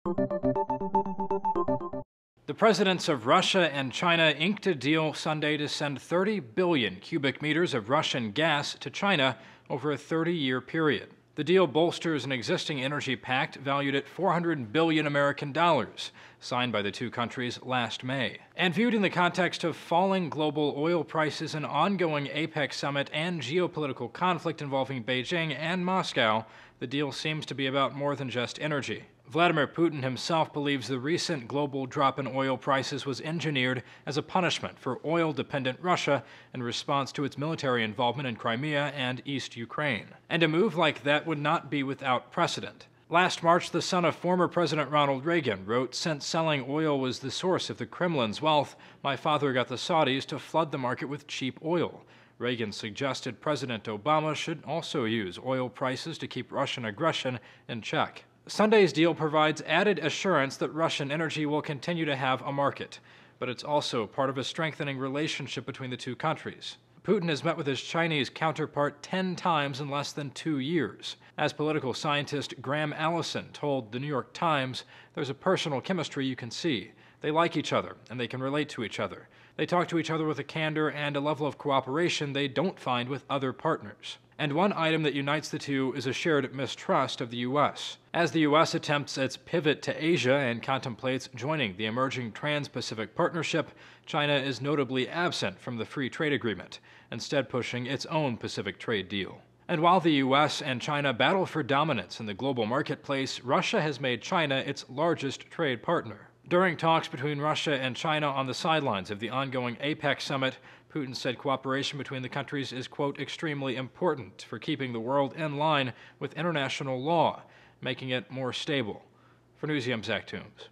The presidents of Russia and China inked a deal Sunday to send 30 billion cubic meters of Russian gas to China over a 30-year period. The deal bolsters an existing energy pact valued at $400 billion American dollars, signed by the two countries last May. And viewed in the context of falling global oil prices, an ongoing APEC summit, and geopolitical conflict involving Beijing and Moscow, the deal seems to be about more than just energy. Vladimir Putin himself believes the recent global drop in oil prices was engineered as a punishment for oil-dependent Russia in response to its military involvement in Crimea and East Ukraine. And a move like that would not be without precedent. Last March, the son of former President Ronald Reagan wrote, "Since selling oil was the source of the Kremlin's wealth, my father got the Saudis to flood the market with cheap oil." Reagan suggested President Obama should also use oil prices to keep Russian aggression in check. Sunday's deal provides added assurance that Russian energy will continue to have a market, but it's also part of a strengthening relationship between the two countries. Putin has met with his Chinese counterpart 10 times in less than 2 years. As political scientist Graham Allison told the New York Times, there's a personal chemistry you can see. They like each other, and they can relate to each other. They talk to each other with a candor and a level of cooperation they don't find with other partners. And one item that unites the two is a shared mistrust of the U.S. As the U.S. attempts its pivot to Asia and contemplates joining the emerging Trans-Pacific Partnership, China is notably absent from the free trade agreement, instead pushing its own Pacific trade deal. And while the U.S. and China battle for dominance in the global marketplace, Russia has made China its largest trade partner. During talks between Russia and China on the sidelines of the ongoing APEC summit, Putin said cooperation between the countries is, quote, extremely important for keeping the world in line with international law, making it more stable. For Newsium's Zach Toombs.